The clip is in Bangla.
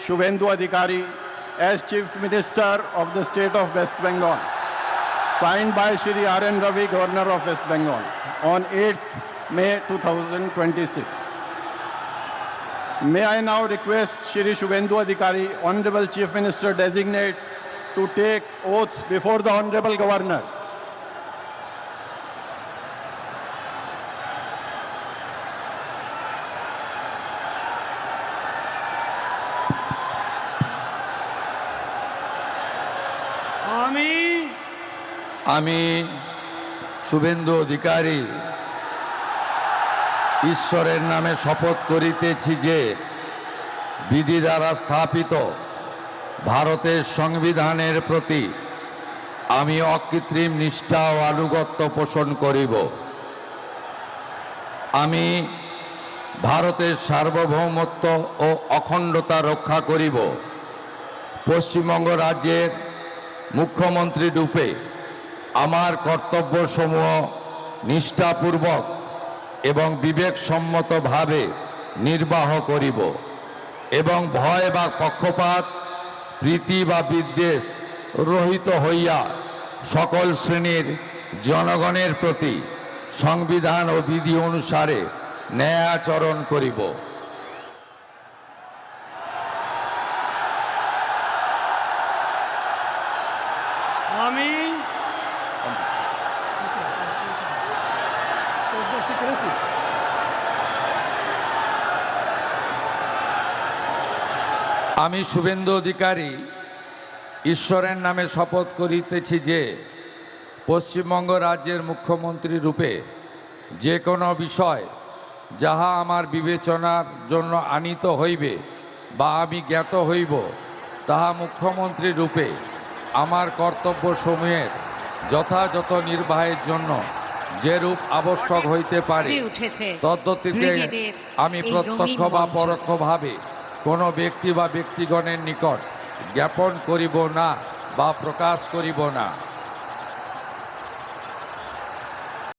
Shubhendu Adhikari as Chief Minister of the State of West Bengal, signed by Shri R.N. Ravi, Governor of West Bengal, on 8th May 2026. May I now request Shri Shubhendu Adhikari, Honorable Chief Minister Designate, to take oath before the Honorable Governor. আমি শুভেন্দু অধিকারী ঈশ্বরের নামে শপথ করিতেছি যে বিধি দ্বারা স্থাপিত ভারতের সংবিধানের প্রতি আমি অকৃত্রিম নিষ্ঠা ও আনুগত্য পোষণ করিব। আমি ভারতের সার্বভৌমত্ব ও অখণ্ডতা রক্ষা করিব। পশ্চিমবঙ্গ রাজ্যের মুখ্যমন্ত্রী রূপে আমার কর্তব্যসমূহ নিষ্ঠাপূর্বক এবং বিবেকসম্মতভাবে নির্বাহ করিব এবং ভয় বা পক্ষপাত, প্রীতি বা বিদ্বেষ রহিত হইয়া সকল শ্রেণীর জনগণের প্রতি সংবিধান ও বিধি অনুসারে ন্যায় আচরণ করিব। আমি আমি শুভেন্দু অধিকারী ঈশ্বরের নামে শপথ করিতেছি যে পশ্চিমবঙ্গ রাজ্যের মুখ্যমন্ত্রী রূপে যে কোনো বিষয় যাহা আমার বিবেচনার জন্য আনীত হইবে বা আমি জ্ঞাত হইব, তাহা মুখ্যমন্ত্রী রূপে আমার কর্তব্যসমূহের যথাযথ নির্বাহের জন্য যেরূপ আবশ্যক হইতে পারে তদ্গতিতে আমি প্রত্যক্ষ বা পরোক্ষভাবে কোনো ব্যক্তি বা ব্যক্তিগণের নিকট জ্ঞাপন করিব না বা প্রকাশ করিব না।